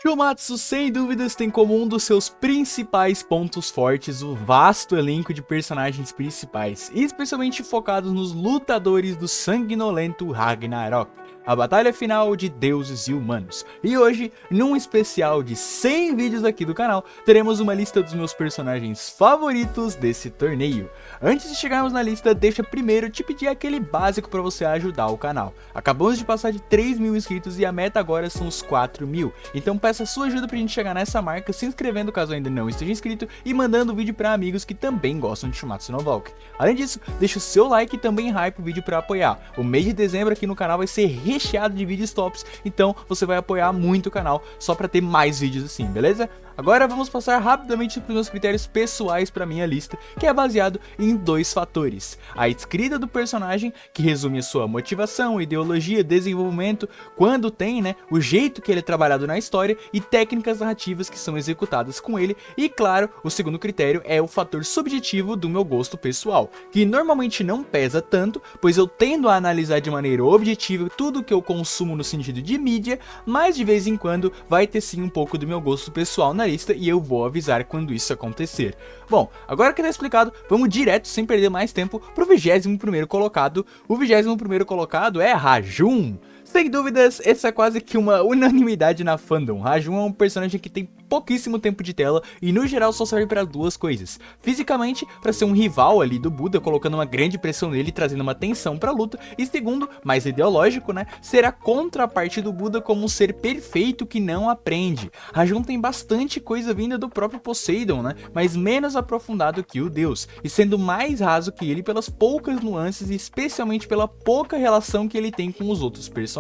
Shumatsu, sem dúvidas, tem como um dos seus principais pontos fortes o vasto elenco de personagens principais, especialmente focados nos lutadores do sanguinolento Ragnarok, a batalha final de deuses e humanos. E hoje, num especial de 100 vídeos aqui do canal, teremos uma lista dos meus personagens favoritos desse torneio. Antes de chegarmos na lista, deixa primeiro te pedir aquele básico para você ajudar o canal. Acabamos de passar de 3.000 inscritos e a meta agora são os 4.000, então peço a sua ajuda pra gente chegar nessa marca, se inscrevendo caso ainda não esteja inscrito e mandando o vídeo para amigos que também gostam de Shumatsu no Valk. Além disso, deixa o seu like e também hype o vídeo para apoiar. O mês de dezembro aqui no canal vai ser recheado de vídeos tops, então você vai apoiar muito o canal só para ter mais vídeos assim, beleza? Agora vamos passar rapidamente para os meus critérios pessoais para minha lista, que é baseado em 2 fatores: a escrita do personagem, que resume a sua motivação, ideologia, desenvolvimento, quando tem, o jeito que ele é trabalhado na história e técnicas narrativas que são executadas com ele, e claro, o segundo critério é o fator subjetivo do meu gosto pessoal, que normalmente não pesa tanto, pois eu tendo a analisar de maneira objetiva tudo que eu consumo no sentido de mídia, mas de vez em quando vai ter sim um pouco do meu gosto pessoal na lista e eu vou avisar quando isso acontecer. Bom, agora que tá explicado, vamos direto, sem perder mais tempo, pro 21º colocado. O 21º colocado é Rajun. Sem dúvidas, essa é quase que uma unanimidade na fandom. Rajun é um personagem que tem pouquíssimo tempo de tela e no geral só serve para 2 coisas: fisicamente, para ser um rival ali do Buda, colocando uma grande pressão nele e trazendo uma tensão para a luta, e segundo, mais ideológico, ser a contraparte do Buda como um ser perfeito que não aprende. Rajun tem bastante coisa vinda do próprio Poseidon, mas menos aprofundado que o deus, e sendo mais raso que ele pelas poucas nuances e especialmente pela pouca relação que ele tem com os outros personagens.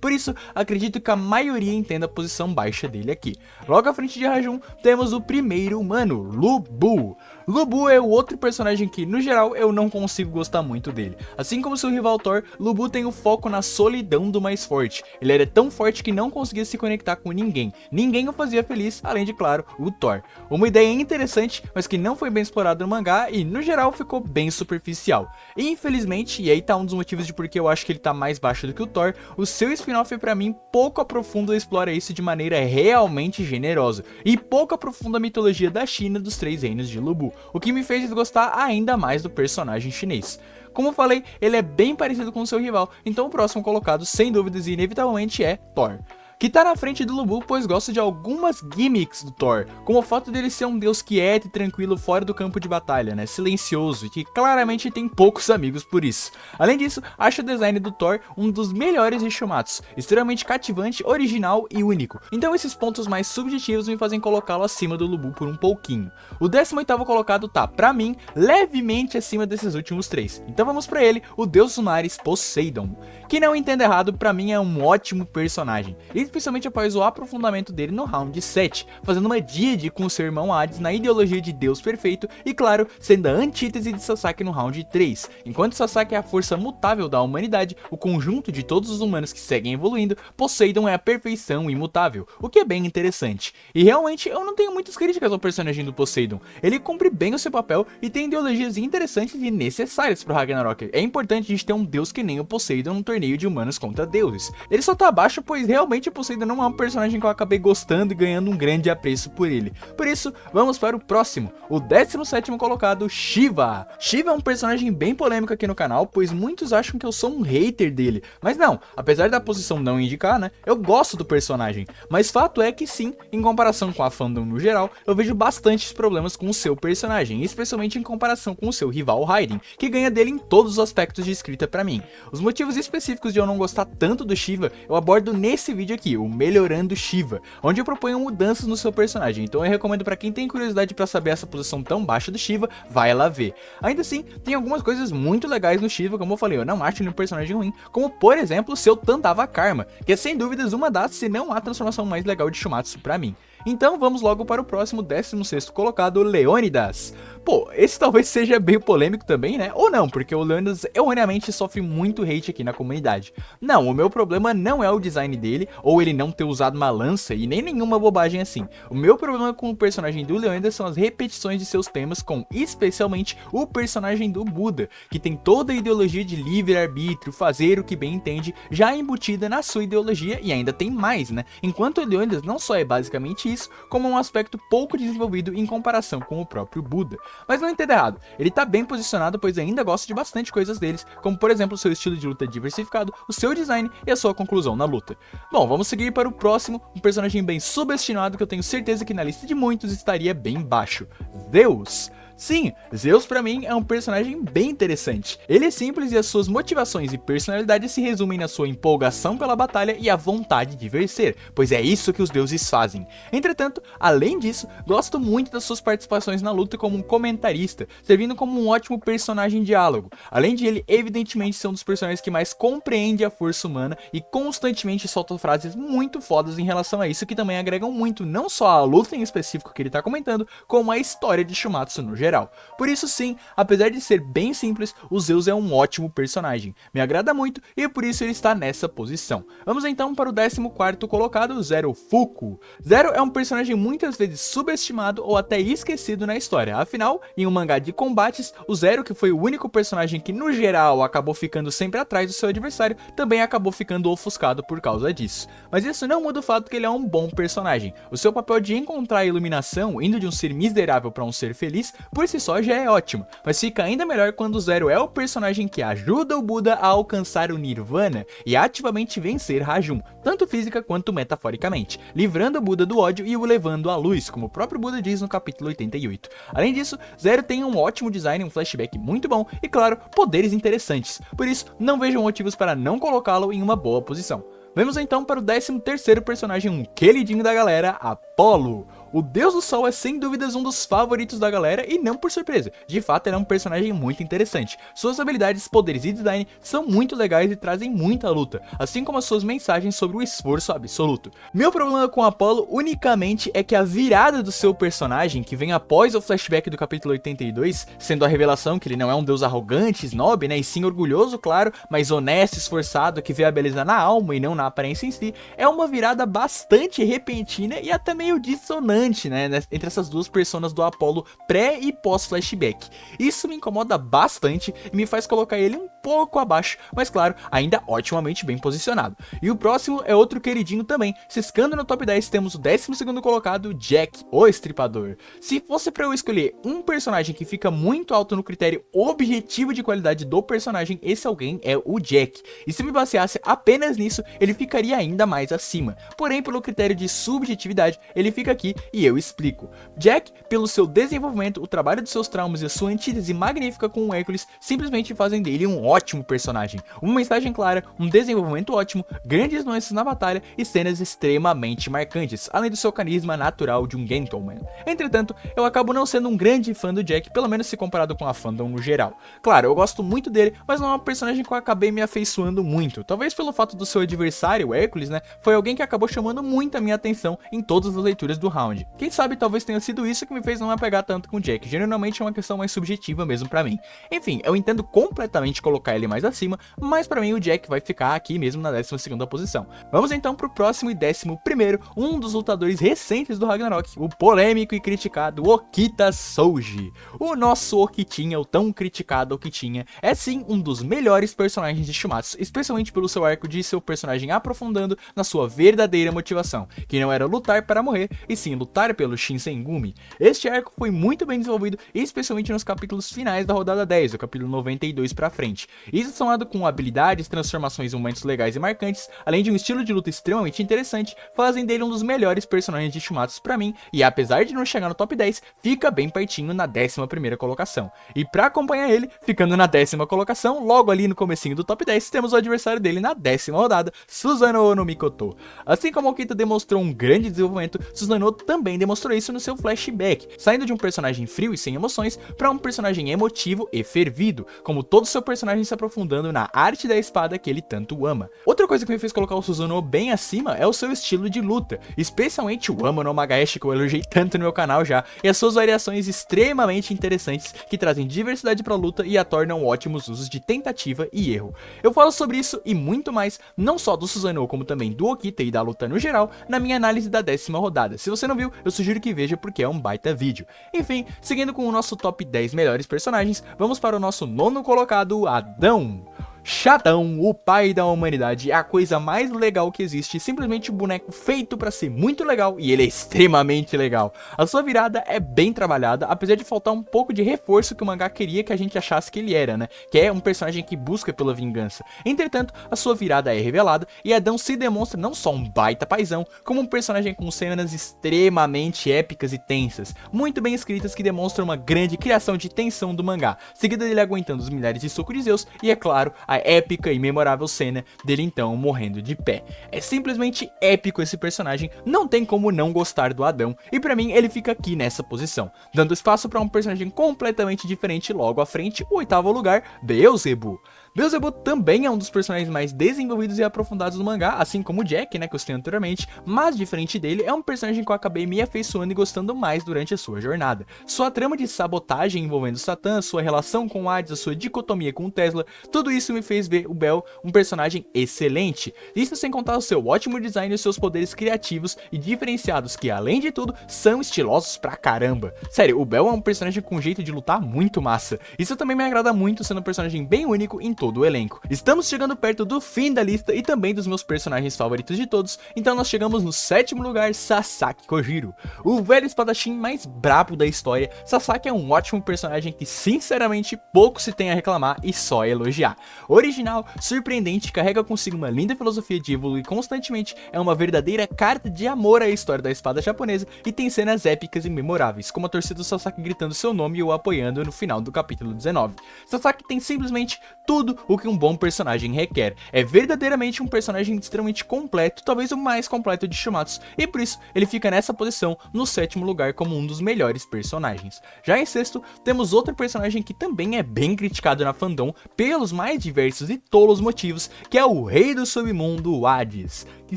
Por isso, acredito que a maioria entenda a posição baixa dele aqui. Logo à frente de Rajun, temos o primeiro humano, Lu Bu. Lu Bu é o outro personagem que, no geral, eu não consigo gostar muito dele. Assim como seu rival Thor, Lu Bu tem o foco na solidão do mais forte. Ele era tão forte que não conseguia se conectar com ninguém. Ninguém o fazia feliz, além de, claro, o Thor. Uma ideia interessante, mas que não foi bem explorada no mangá e, no geral, ficou bem superficial. E, infelizmente, e aí tá um dos motivos de porque eu acho que ele tá mais baixo do que o Thor, o seu spin-off, pra mim, pouco aprofunda e explora isso de maneira realmente generosa. E pouco aprofunda a mitologia da China dos 3 reinos de Lu Bu, o que me fez desgostar ainda mais do personagem chinês. Como falei, ele é bem parecido com o seu rival, então o próximo colocado, sem dúvidas e inevitavelmente, é Thor, que tá na frente do Lu Bu, pois gosto de algumas gimmicks do Thor, como o fato dele ser um deus quieto e tranquilo fora do campo de batalha, silencioso, e que claramente tem poucos amigos por isso. Além disso, acho o design do Thor um dos melhores de Shumatsu, extremamente cativante, original e único. Então esses pontos mais subjetivos me fazem colocá-lo acima do Lu Bu por um pouquinho. O 18º colocado tá, pra mim, levemente acima desses últimos 3. Então vamos pra ele, o deus dos mares, Poseidon, que, não entenda errado, pra mim é um ótimo personagem, especialmente após o aprofundamento dele no round 7, fazendo uma díade com seu irmão Hades na ideologia de Deus perfeito e, claro, sendo a antítese de Sasaki no round 3. Enquanto Sasaki é a força mutável da humanidade, o conjunto de todos os humanos que seguem evoluindo, Poseidon é a perfeição imutável, o que é bem interessante. E realmente eu não tenho muitas críticas ao personagem do Poseidon, ele cumpre bem o seu papel e tem ideologias interessantes e necessárias pro Ragnarok. É importante a gente ter um deus que nem o Poseidon num torneio de humanos contra deuses. Ele só tá abaixo pois realmente o Poseidon não é um personagem que eu acabei gostando e ganhando um grande apreço por ele. Por isso, vamos para o próximo, o 17º colocado, Shiva. Shiva é um personagem bem polêmico aqui no canal, pois muitos acham que eu sou um hater dele. Mas não, apesar da posição não indicar, eu gosto do personagem. Mas fato é que sim, em comparação com a fandom no geral, eu vejo bastantes problemas com o seu personagem, especialmente em comparação com o seu rival Raiden, que ganha dele em todos os aspectos de escrita pra mim. Os motivos específicos de eu não gostar tanto do Shiva, eu abordo nesse vídeo aqui, o Melhorando Shiva, onde eu proponho mudanças no seu personagem, então eu recomendo pra quem tem curiosidade pra saber essa posição tão baixa do Shiva, vai lá ver. Ainda assim, tem algumas coisas muito legais no Shiva, como eu falei, eu não acho ele um personagem ruim, como por exemplo, seu Tandava Karma, que é sem dúvidas uma das, se não a transformação mais legal de Shumatsu pra mim. Então vamos logo para o próximo 16º colocado, Leônidas. Pô, esse talvez seja bem polêmico também, né? Ou não, porque o Leônidas erroneamente sofre muito hate aqui na comunidade. Não, o meu problema não é o design dele, ou ele não ter usado uma lança e nem nenhuma bobagem assim. O meu problema com o personagem do Leônidas são as repetições de seus temas com, especialmente, o personagem do Buda, que tem toda a ideologia de livre-arbítrio, fazer o que bem entende, já embutida na sua ideologia e ainda tem mais, né? Enquanto o Leônidas não só é basicamente isso, como um aspecto pouco desenvolvido em comparação com o próprio Buda. Mas não entenda errado, ele tá bem posicionado, pois ainda gosto de bastante coisas deles, como por exemplo o seu estilo de luta diversificado, o seu design e a sua conclusão na luta. Bom, vamos seguir para o próximo, um personagem bem subestimado que eu tenho certeza que na lista de muitos estaria bem baixo: Zeus. Sim, Zeus pra mim é um personagem bem interessante. Ele é simples e as suas motivações e personalidade se resumem na sua empolgação pela batalha e a vontade de vencer, pois é isso que os deuses fazem. Entretanto, além disso, gosto muito das suas participações na luta como um comentarista, servindo como um ótimo personagem diálogo. Além de ele evidentemente ser um dos personagens que mais compreende a força humana e constantemente solta frases muito fodas em relação a isso, que também agregam muito não só a luta em específico que ele tá comentando, como a história de Shumatsu no geral. Por isso sim, apesar de ser bem simples, o Zeus é um ótimo personagem, me agrada muito e por isso ele está nessa posição. Vamos então para o 14º colocado, Zero Fuku. Zero é um personagem muitas vezes subestimado ou até esquecido na história, afinal, em um mangá de combates, o Zero, que foi o único personagem que no geral acabou ficando sempre atrás do seu adversário, também acabou ficando ofuscado por causa disso. Mas isso não muda o fato que ele é um bom personagem. O seu papel de encontrar a iluminação, indo de um ser miserável para um ser feliz, por si só já é ótimo, mas fica ainda melhor quando o Zero é o personagem que ajuda o Buda a alcançar o Nirvana e ativamente vencer Rajum, tanto física quanto metaforicamente, livrando o Buda do ódio e o levando à luz, como o próprio Buda diz no capítulo 88. Além disso, Zero tem um ótimo design, um flashback muito bom e, claro, poderes interessantes, por isso não vejo motivos para não colocá-lo em uma boa posição. Vamos então para o 13º personagem, um queridinho da galera, Apollo. O Deus do Sol é sem dúvidas um dos favoritos da galera e não por surpresa, de fato ele é um personagem muito interessante. Suas habilidades, poderes e design são muito legais e trazem muita luta, assim como as suas mensagens sobre o esforço absoluto. Meu problema com Apollo unicamente é que a virada do seu personagem, que vem após o flashback do capítulo 82, sendo a revelação que ele não é um deus arrogante, snob, né, e sim orgulhoso, claro, mas honesto, esforçado, que vê a beleza na alma e não na aparência em si, é uma virada bastante repentina e até meio dissonante, né, entre essas duas personas do Apollo pré e pós flashback. Isso me incomoda bastante e me faz colocar ele um pouco abaixo, mas claro, ainda otimamente bem posicionado. E o próximo é outro queridinho também, ciscando no top 10 temos o 12º colocado, Jack, o Estripador. Se fosse pra eu escolher um personagem que fica muito alto no critério objetivo de qualidade do personagem, esse alguém é o Jack. E se me baseasse apenas nisso, ele ficaria ainda mais acima. Porém, pelo critério de subjetividade, ele fica aqui e eu explico. Jack, pelo seu desenvolvimento, o trabalho dos seus traumas e a sua antítese magnífica com o Hércules simplesmente fazem dele um ótimo personagem. Uma mensagem clara, um desenvolvimento ótimo, grandes nuances na batalha e cenas extremamente marcantes, além do seu carisma natural de um gentleman. Entretanto, eu acabo não sendo um grande fã do Jack, pelo menos se comparado com a fandom no geral. Claro, eu gosto muito dele, mas não é um personagem que eu acabei me afeiçoando muito. Talvez pelo fato do seu adversário, o Hércules, né, foi alguém que acabou chamando muito a minha atenção em todas as leituras do round. Quem sabe talvez tenha sido isso que me fez não me apegar tanto com o Jack, geralmente é uma questão mais subjetiva mesmo pra mim. Enfim, eu entendo completamente colocar ele mais acima, mas pra mim o Jack vai ficar aqui mesmo na 12ª posição. Vamos então pro próximo e 11º, um dos lutadores recentes do Ragnarok, o polêmico e criticado Okita Souji. O nosso Okitinha, o tão criticado Okitinha, é sim um dos melhores personagens de Shumatsu, especialmente pelo seu arco de seu personagem aprofundando na sua verdadeira motivação, que não era lutar para morrer, e sim lutar pelo Shinsengumi. Este arco foi muito bem desenvolvido, especialmente nos capítulos finais da rodada 10, do capítulo 92 pra frente. Isso somado com habilidades, transformações e momentos legais e marcantes, além de um estilo de luta extremamente interessante, fazem dele um dos melhores personagens de Shumatsu pra mim, e apesar de não chegar no top 10, fica bem pertinho na 11ª colocação. E pra acompanhar ele, ficando na 10ª colocação, logo ali no comecinho do top 10, temos o adversário dele na 10ª rodada, Susanoo no Mikoto. Assim como Okita demonstrou um grande desenvolvimento, Susanoo também também demonstrou isso no seu flashback, saindo de um personagem frio e sem emoções para um personagem emotivo e fervido, como todo seu personagem se aprofundando na arte da espada que ele tanto ama. Outra coisa que me fez colocar o Susanoo bem acima é o seu estilo de luta, especialmente o Amo no Magaeshi, que eu elogiei tanto no meu canal já, e as suas variações extremamente interessantes que trazem diversidade para a luta e a tornam ótimos usos de tentativa e erro. Eu falo sobre isso e muito mais, não só do Susanoo como também do Okita e da luta no geral, na minha análise da 10ª rodada. Se você não viu, eu sugiro que veja porque é um baita vídeo. Enfim, seguindo com o nosso top 10 melhores personagens, vamos para o nosso 9º colocado, Adão. Chatão, o pai da humanidade, é a coisa mais legal que existe, simplesmente um boneco feito pra ser muito legal e ele é extremamente legal. A sua virada é bem trabalhada, apesar de faltar um pouco de reforço que o mangá queria que a gente achasse que ele era, né? Que é um personagem que busca pela vingança. Entretanto, a sua virada é revelada e Adão se demonstra não só um baita paizão, como um personagem com cenas extremamente épicas e tensas, muito bem escritas que demonstram uma grande criação de tensão do mangá, seguida dele aguentando os milhares de socos de Zeus e, é claro, a épica e memorável cena dele então morrendo de pé. É simplesmente épico esse personagem, não tem como não gostar do Adão, e pra mim ele fica aqui nessa posição, dando espaço pra um personagem completamente diferente logo à frente, o 8º lugar, Beelzebub. Beelzebub também é um dos personagens mais desenvolvidos e aprofundados do mangá, assim como o Jack, né, que eu citei anteriormente, mas diferente dele, é um personagem que eu acabei me afeiçoando e gostando mais durante a sua jornada. Sua trama de sabotagem envolvendo Satã, sua relação com Hades, a sua dicotomia com o Tesla, tudo isso me fez ver o Bell um personagem excelente. Isso sem contar o seu ótimo design e os seus poderes criativos e diferenciados, que além de tudo, são estilosos pra caramba. Sério, o Bell é um personagem com um jeito de lutar muito massa. Isso também me agrada muito, sendo um personagem bem único em todo o elenco. Estamos chegando perto do fim da lista e também dos meus personagens favoritos de todos, então nós chegamos no 7º lugar, Sasaki Kojiro. O velho espadachim mais brabo da história, Sasaki é um ótimo personagem que sinceramente pouco se tem a reclamar e só elogiar. Original, surpreendente, carrega consigo uma linda filosofia de evoluir constantemente, é uma verdadeira carta de amor à história da espada japonesa e tem cenas épicas e memoráveis, como a torcida do Sasaki gritando seu nome e o apoiando no final do capítulo 19. Sasaki tem simplesmente tudo o que um bom personagem requer. É verdadeiramente um personagem extremamente completo, talvez o mais completo de Shumatsu, e por isso ele fica nessa posição no 7º lugar como um dos melhores personagens. Já em 6º, temos outro personagem que também é bem criticado na fandom pelos mais diversos e tolos motivos, que é o rei do submundo, Hades, que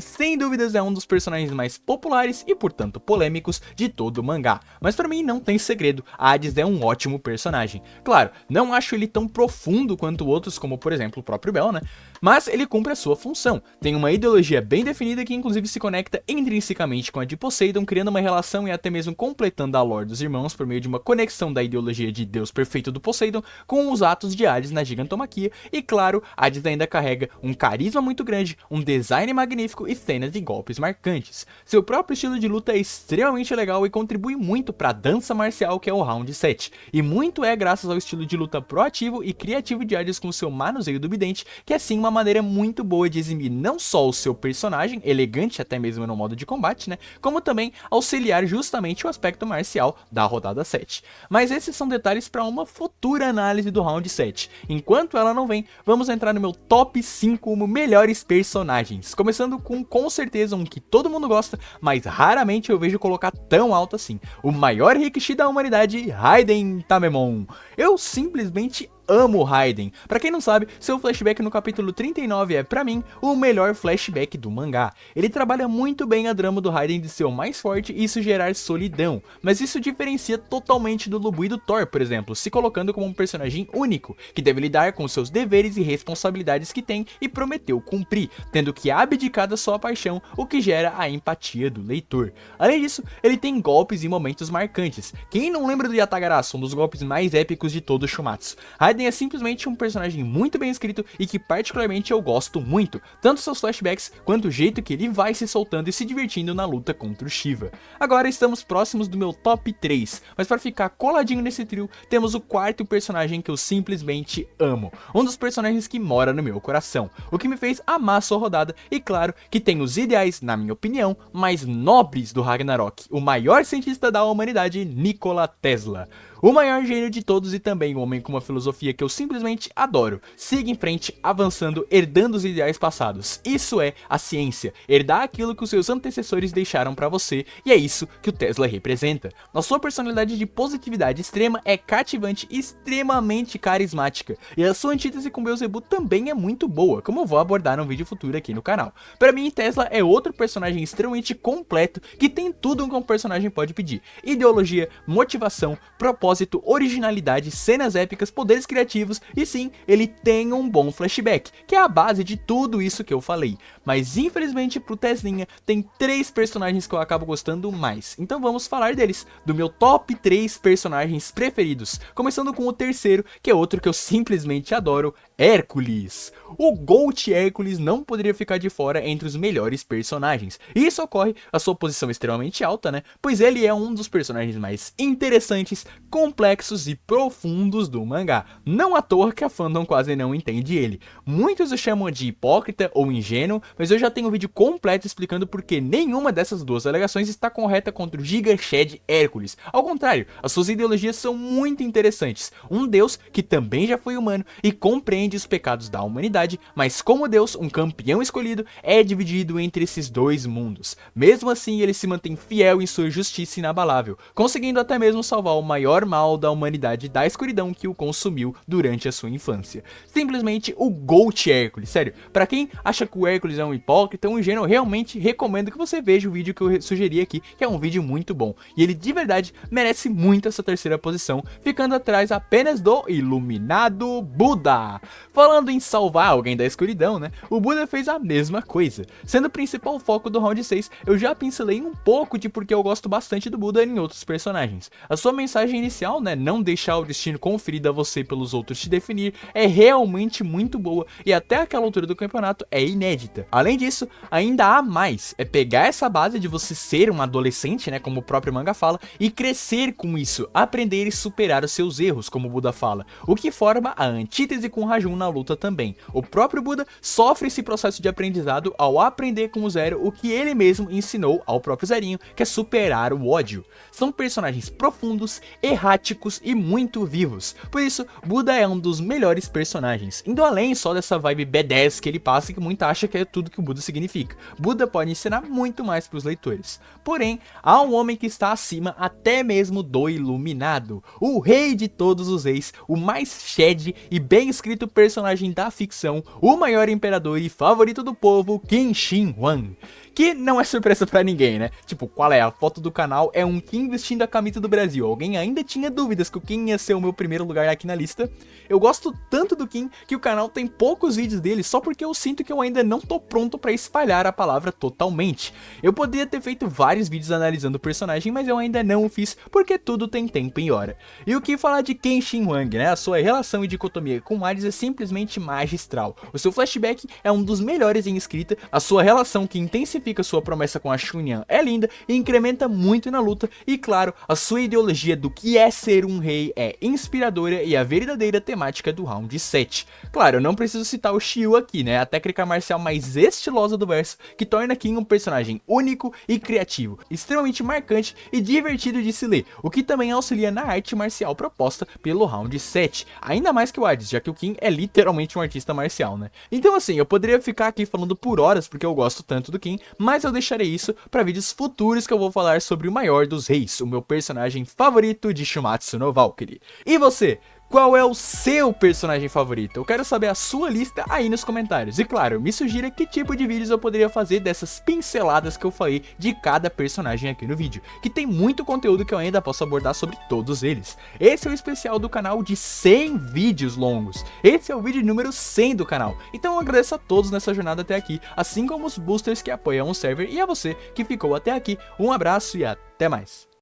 sem dúvidas é um dos personagens mais populares e portanto polêmicos de todo o mangá. Mas pra mim não tem segredo, Hades é um ótimo personagem. Claro, não acho ele tão profundo quanto outros, como por exemplo o próprio Bell, né? Mas ele cumpre a sua função. Tem uma ideologia bem definida que inclusive se conecta intrinsecamente com a de Poseidon, criando uma relação e até mesmo completando a lore dos irmãos por meio de uma conexão da ideologia de Deus perfeito do Poseidon com os atos de Hades na gigantomaquia. E claro, Hades ainda carrega um carisma muito grande, um design magnífico e cenas de golpes marcantes. Seu próprio estilo de luta é extremamente legal e contribui muito para a dança marcial que é o Round 7. E muito é graças ao estilo de luta proativo e criativo de Hades com seu manuseio do bidente, que é sim uma maneira muito boa de exibir não só o seu personagem, elegante até mesmo no modo de combate, né, como também auxiliar justamente o aspecto marcial da rodada 7. Mas esses são detalhes para uma futura análise do Round 7. Enquanto ela não vem, vamos entrar no meu top 5 melhores personagens, começando com certeza um que todo mundo gosta, mas raramente eu vejo colocar tão alto assim, o maior Rikishi da humanidade, Raiden Tamemon. Eu simplesmente amo Raiden. Pra quem não sabe, seu flashback no capítulo 39 é, pra mim, o melhor flashback do mangá. Ele trabalha muito bem a drama do Raiden de ser o mais forte e isso gerar solidão, mas isso diferencia totalmente do Lubu e do Thor, por exemplo, se colocando como um personagem único, que deve lidar com seus deveres e responsabilidades que tem e prometeu cumprir, tendo que abdicar da sua paixão, o que gera a empatia do leitor. Além disso, ele tem golpes e momentos marcantes. Quem não lembra do Yatagarasu, um dos golpes mais épicos de todo o Shumatsu? Raiden é simplesmente um personagem muito bem escrito e que particularmente eu gosto muito, tanto seus flashbacks quanto o jeito que ele vai se soltando e se divertindo na luta contra o Shiva. Agora estamos próximos do meu top 3, mas para ficar coladinho nesse trio, temos o 4º personagem que eu simplesmente amo, um dos personagens que mora no meu coração, o que me fez amar sua rodada e claro que tem os ideais, na minha opinião, mais nobres do Ragnarok, o maior cientista da humanidade, Nikola Tesla. O maior gênio de todos e também um homem com uma filosofia que eu simplesmente adoro. Siga em frente, avançando, herdando os ideais passados. Isso é a ciência, herdar aquilo que os seus antecessores deixaram pra você, e é isso que o Tesla representa. A sua personalidade de positividade extrema é cativante e extremamente carismática, e a sua antítese com Beelzebub também é muito boa, como eu vou abordar num vídeo futuro aqui no canal. Pra mim, Tesla é outro personagem extremamente completo, que tem tudo que um personagem pode pedir: ideologia, motivação, propósito, originalidade, cenas épicas, poderes criativos, e sim, ele tem um bom flashback, que é a base de tudo isso que eu falei. Mas infelizmente pro Teslinha, tem 3 personagens que eu acabo gostando mais, então vamos falar deles, do meu top 3 personagens preferidos, começando com o terceiro, que é outro que eu simplesmente adoro, Hércules. O Gold Hércules não poderia ficar de fora entre os melhores personagens, e isso ocorre a sua posição extremamente alta, né, pois ele é um dos personagens mais interessantes, complexos e profundos do mangá, não à toa que a fandom quase não entende ele. Muitos o chamam de hipócrita ou ingênuo, mas eu já tenho um vídeo completo explicando porque nenhuma dessas duas alegações está correta contra o Giga Shed Hércules. Ao contrário, as suas ideologias são muito interessantes, um deus que também já foi humano e compreende os pecados da humanidade, mas como Deus, um campeão escolhido, é dividido entre esses dois mundos. Mesmo assim, ele se mantém fiel em sua justiça inabalável, conseguindo até mesmo salvar o maior mal da humanidade da escuridão que o consumiu durante a sua infância. Simplesmente o Gold Hércules, sério, pra quem acha que o Hércules é um hipócrita, um ingênuo, eu realmente recomendo que você veja o vídeo que eu sugeri aqui, que é um vídeo muito bom, e ele de verdade merece muito essa terceira posição, ficando atrás apenas do iluminado Buda. Falando em salvar alguém da escuridão, né, o Buda fez a mesma coisa. Sendo o principal foco do round 6, eu já pincelei um pouco de porque eu gosto bastante do Buda em outros personagens. A sua mensagem inicial, né, não deixar o destino conferido a você pelos outros te definir, é realmente muito boa e até aquela altura do campeonato é inédita. Além disso, ainda há mais, é pegar essa base de você ser um adolescente, né, como o próprio manga fala, e crescer com isso, aprender e superar os seus erros, como o Buda fala, o que forma a antítese com Rajun na luta também. O próprio Buda sofre esse processo de aprendizado ao aprender com o Zero o que ele mesmo ensinou ao próprio Zerinho, que é superar o ódio. São personagens profundos, erráticos e muito vivos, por isso Buda é um dos melhores personagens, indo além só dessa vibe B10 que ele passa e que muita acha que é tudo que o Buda significa. Buda pode ensinar muito mais para os leitores. Porém, há um homem que está acima até mesmo do iluminado, o rei de todos os reis, o mais shed e bem escrito personagem da ficção, o maior imperador e favorito do povo, Qin Shi Huang. Que não é surpresa pra ninguém, né? Tipo, qual é? A foto do canal é um Qin vestindo a camisa do Brasil. Alguém ainda tinha dúvidas que o Qin ia ser o meu primeiro lugar aqui na lista? Eu gosto tanto do Qin que o canal tem poucos vídeos dele só porque eu sinto que eu ainda não tô pronto pra espalhar a palavra totalmente. Eu poderia ter feito vários vídeos analisando o personagem, mas eu ainda não o fiz porque tudo tem tempo e hora. E o que falar de Qin Shi Huang, né? A sua relação e dicotomia com Hades é simplesmente magistral. O seu flashback é um dos melhores em escrita, a sua relação que intensifica sua promessa com a Chunyan é linda e incrementa muito na luta, e claro, a sua ideologia do que é ser um rei é inspiradora e a verdadeira temática do round 7. Claro, eu não preciso citar o Shiryu aqui, né, a técnica marcial mais estilosa do verso, que torna Qin um personagem único e criativo, extremamente marcante e divertido de se ler, o que também auxilia na arte marcial proposta pelo round 7, ainda mais que o Hades, já que o Qin é literalmente um artista marcial, né. Então assim, eu poderia ficar aqui falando por horas porque eu gosto tanto do Qin, mas eu deixarei isso para vídeos futuros que eu vou falar sobre o maior dos reis, o meu personagem favorito de Shumatsu no Valkyrie. E você? Qual é o seu personagem favorito? Eu quero saber a sua lista aí nos comentários. E claro, me sugira que tipo de vídeos eu poderia fazer dessas pinceladas que eu falei de cada personagem aqui no vídeo, que tem muito conteúdo que eu ainda posso abordar sobre todos eles. Esse é o especial do canal de 100 vídeos longos. Esse é o vídeo número 100 do canal. Então eu agradeço a todos nessa jornada até aqui, assim como os boosters que apoiam o server e a você que ficou até aqui. Um abraço e até mais.